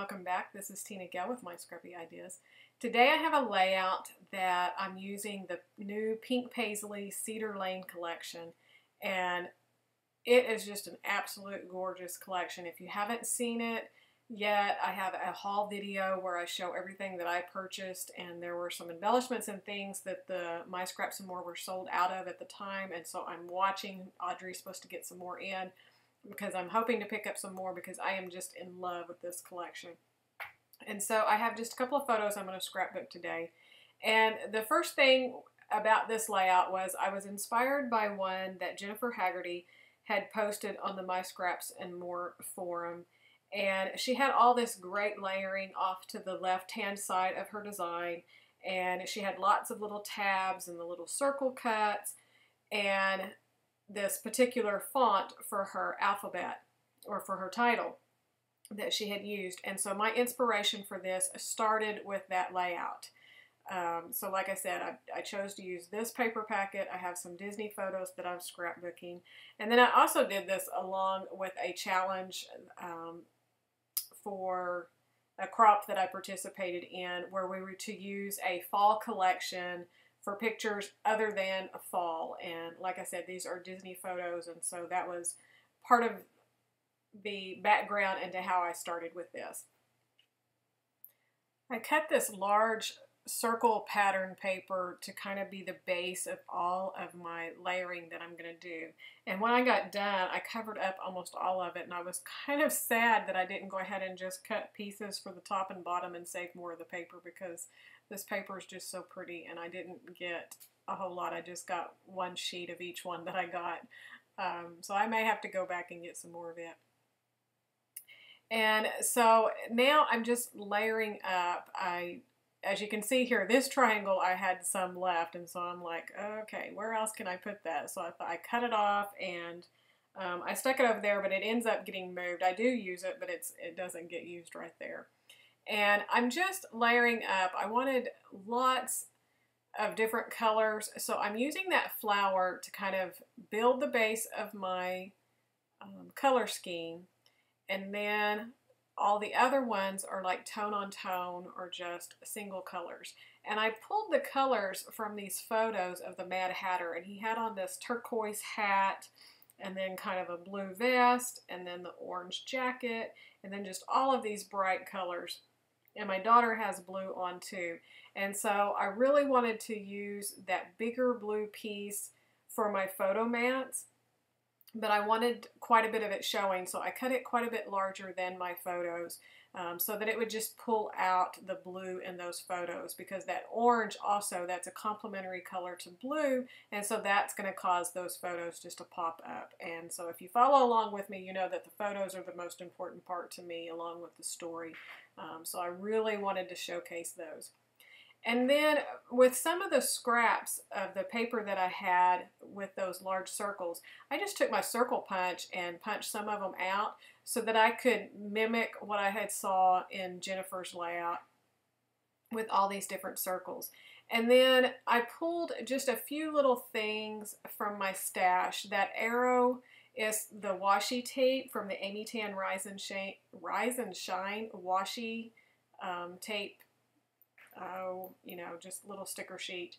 welcome back. This is TinaGale with My Scrappy Ideas. Today I have a layout that I'm using the new Pink Paislee Cedar Lane collection, and it is just an absolute gorgeous collection. If you haven't seen it yet, I have a haul video where I show everything that I purchased, and there were some embellishments and things that the My Scraps and More were sold out of at the time, and so I'm watching. Audrey's supposed to get some more in, because I'm hoping to pick up some more because I am just in love with this collection. And so I have just a couple of photos I'm going to scrapbook today. And the first thing about this layout was I was inspired by one that Jennifer Haggerty had posted on the My Scraps and More forum. And she had all this great layering off to the left-hand side of her design. And she had lots of little tabs and the little circle cuts. And this particular font for her alphabet, or for her title, that she had used. And so my inspiration for this started with that layout. So like I said, I chose to use this paper packet. I have some Disney photos that I'm scrapbooking. And then I also did this along with a challenge for a crop that I participated in, where we were to use a fall collection for pictures other than a fall. And like I said, these are Disney photos, and so that was part of the background into how I started with this. I cut this large circle pattern paper to kind of be the base of all of my layering that I'm going to do. And when I got done, I covered up almost all of it, and I was kind of sad that I didn't go ahead and just cut pieces for the top and bottom and save more of the paper, because this paper is just so pretty, and I didn't get a whole lot. I just got one sheet of each one that I got. So I may have to go back and get some more of it. And so now I'm just layering up. As you can see here, this triangle, I had some left, and so I'm like, okay, where else can I put that? So I thought I cut it off, and I stuck it over there, but it ends up getting moved. I do use it, but it doesn't get used right there. And I'm just layering up. I wanted lots of different colors, so I'm using that flower to kind of build the base of my color scheme, and then all the other ones are like tone on tone or just single colors. And I pulled the colors from these photos of the Mad Hatter, and he had on this turquoise hat, and then kind of a blue vest, and then the orange jacket, and then just all of these bright colors. And my daughter has blue on too. And so I really wanted to use that bigger blue piece for my photo mats, but I wanted quite a bit of it showing, so I cut it quite a bit larger than my photos, so that it would just pull out the blue in those photos, because that orange also, that's a complementary color to blue, and so that's going to cause those photos just to pop up. And so if you follow along with me, you know that the photos are the most important part to me, along with the story. So I really wanted to showcase those. And then with some of the scraps of the paper that I had with those large circles, I just took my circle punch and punched some of them out so that I could mimic what I had saw in Jennifer's layout with all these different circles. And then I pulled just a few little things from my stash. That arrow is the washi tape from the Amy Tan Rise and Shine washi tape. You know, just little sticker sheet.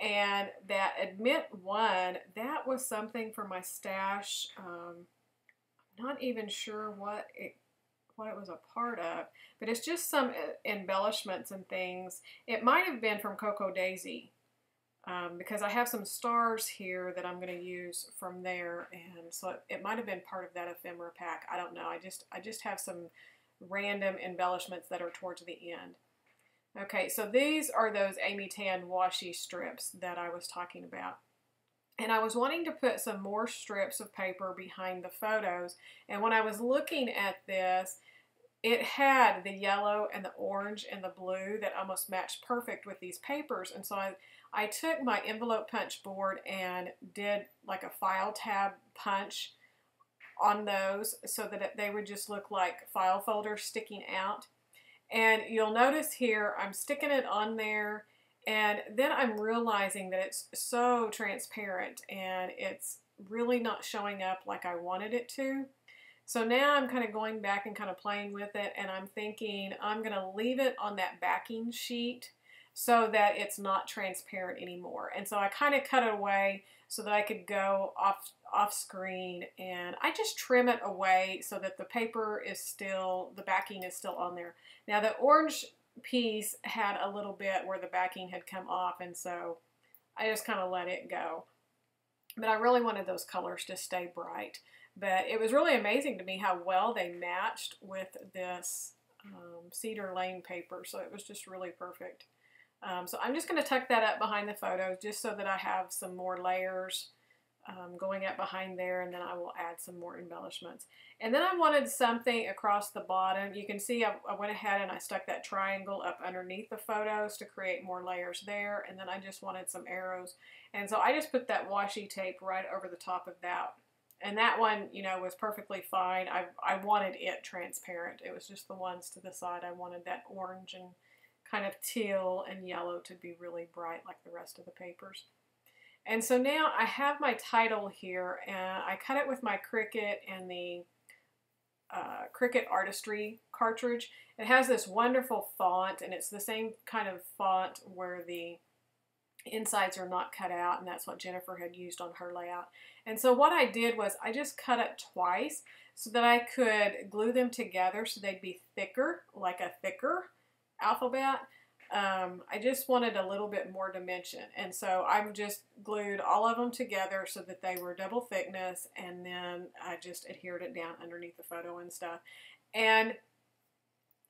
And that Admit One, that was something for my stash. I'm not even sure what it was a part of, but it's just some embellishments and things. It might have been from Coco Daisy, because I have some stars here that I'm going to use from there, and so it might have been part of that ephemera pack. I don't know. I just have some random embellishments that are towards the end. Okay, so these are those Amy Tan washi strips that I was talking about. And I was wanting to put some more strips of paper behind the photos. And when I was looking at this, it had the yellow and the orange and the blue that almost matched perfect with these papers. And so I took my envelope punch board and did like a file tab punch on those so that they would just look like file folders sticking out. And you'll notice here, I'm sticking it on there, and then I'm realizing that it's so transparent and it's really not showing up like I wanted it to. So now I'm kind of going back and kind of playing with it, and I'm thinking I'm going to leave it on that backing sheet so that it's not transparent anymore. And so I kind of cut it away so that I could go off screen, and I just trim it away so that the paper is still, the backing is still on there. Now the orange piece had a little bit where the backing had come off, and so I just kind of let it go. But I really wanted those colors to stay bright. But it was really amazing to me how well they matched with this Cedar Lane paper. So it was just really perfect. So I'm just going to tuck that up behind the photo just so that I have some more layers going up behind there, and then I will add some more embellishments. And then I wanted something across the bottom. You can see I went ahead and I stuck that triangle up underneath the photos to create more layers there, and then I just wanted some arrows. And so I just put that washi tape right over the top of that. And that one, you know, was perfectly fine. I wanted it transparent. It was just the ones to the side. I wanted that orange and kind of teal and yellow to be really bright like the rest of the papers. And so now I have my title here, and I cut it with my Cricut and the Cricut Artistry cartridge. It has this wonderful font, and it's the same kind of font where the insides are not cut out, and that's what Jennifer had used on her layout. And so what I did was I just cut it twice so that I could glue them together so they'd be thicker, like a thicker alphabet. I just wanted a little bit more dimension, and so I've just glued all of them together so that they were double thickness, and then I just adhered it down underneath the photo and stuff. And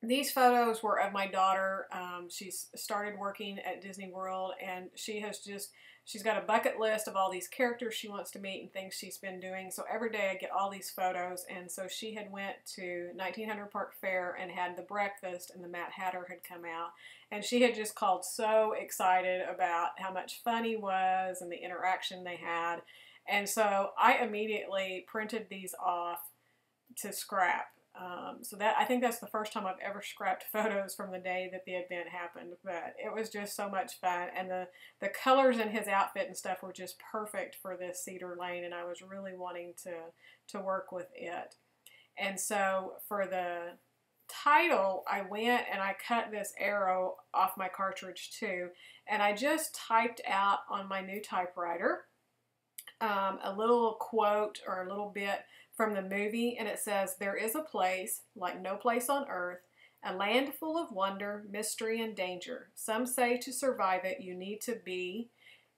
these photos were of my daughter. She's started working at Disney World, and she's got a bucket list of all these characters she wants to meet and things she's been doing. So every day I get all these photos, and so she had went to 1900 Park Fair and had the breakfast, and the Mad Hatter had come out, and she had just called so excited about how much fun he was and the interaction they had. And so I immediately printed these off to scrap. So that, I think that's the first time I've ever scrapped photos from the day that the event happened, but it was just so much fun, and the colors in his outfit and stuff were just perfect for this Cedar Lane, and I was really wanting to work with it. And so for the title, I went and I cut this arrow off my cartridge too, and I just typed out on my new typewriter a little quote or a little bit from the movie, and it says, "There is a place like no place on earth, a land full of wonder, mystery, and danger. Some say to survive it, you need to be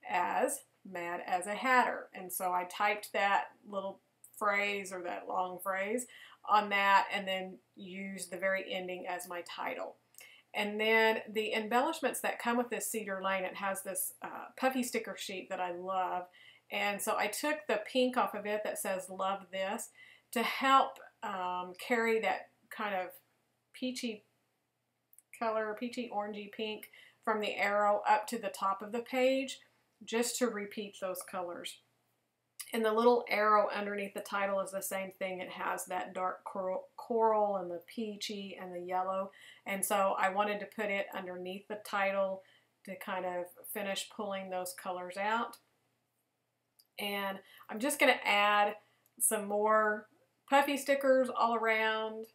as mad as a hatter." And so I typed that little phrase, or that long phrase, on that, and then used the very ending as my title. And then the embellishments that come with this Cedar Lane, it has this puffy sticker sheet that I love. And so I took the pink off of it that says "Love This" to help carry that kind of peachy color, peachy orangey pink from the arrow up to the top of the page, just to repeat those colors. And the little arrow underneath the title is the same thing. It has that dark coral and the peachy and the yellow. And so I wanted to put it underneath the title to kind of finish pulling those colors out. And I'm just going to add some more puffy stickers all around.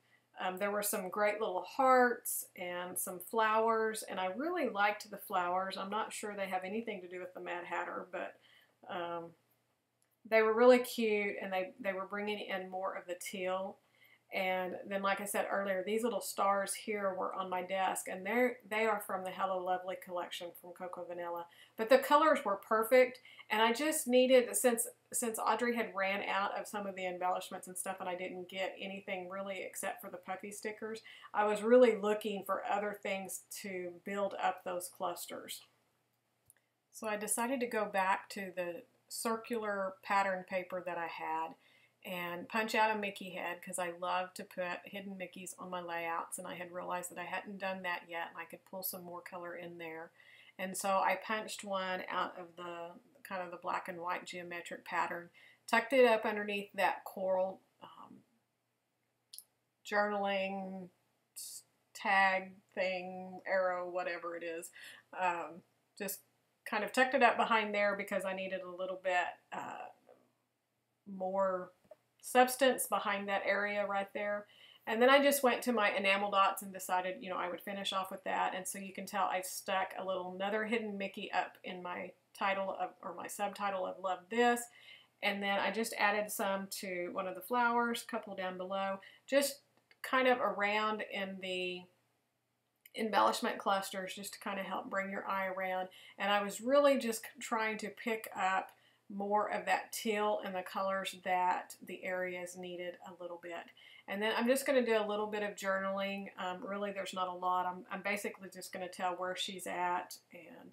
There were some great little hearts and some flowers, and I really liked the flowers. I'm not sure they have anything to do with the Mad Hatter, but they were really cute, and they were bringing in more of the teal. And then, like I said earlier, these little stars here were on my desk, and they are from the Hello Lovely collection from Cocoa Vanilla. But the colors were perfect, and I just needed, since Audrey had ran out of some of the embellishments and stuff, and I didn't get anything really except for the puffy stickers, I was really looking for other things to build up those clusters. So I decided to go back to the circular pattern paper that I had and punch out a Mickey head, because I love to put hidden Mickeys on my layouts, and I had realized that I hadn't done that yet, and I could pull some more color in there. And so I punched one out of the kind of the black and white geometric pattern, tucked it up underneath that coral journaling tag thing, arrow, whatever it is. Just kind of tucked it up behind there because I needed a little bit more substance behind that area right there. And then I just went to my enamel dots and decided, you know, I would finish off with that. And so you can tell I stuck a little another hidden Mickey up in my title of, or my subtitle of Love This. And then I just added some to one of the flowers, a couple down below, just kind of around in the embellishment clusters, just to kind of help bring your eye around. And I was really just trying to pick up more of that teal and the colors that the areas needed a little bit. And then I'm just going to do a little bit of journaling. Really, there's not a lot. I'm basically just going to tell where she's at and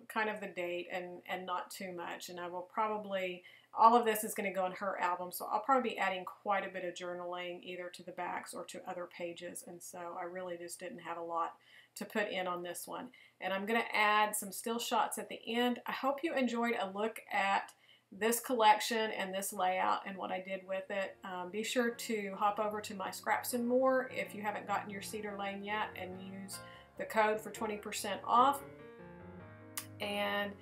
kind of the date and not too much. And I will probably, all of this is going to go in her album, so I'll probably be adding quite a bit of journaling either to the backs or to other pages. And so I really just didn't have a lot to put in on this one. And I'm going to add some still shots at the end. I hope you enjoyed a look at this collection and this layout and what I did with it. Be sure to hop over to my Scraps and More if you haven't gotten your Cedar Lane yet and use the code for 20% off. And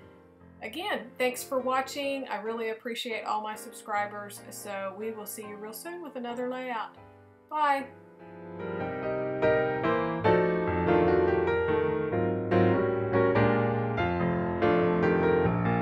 again, thanks for watching. I really appreciate all my subscribers. So we will see you real soon with another layout. Bye.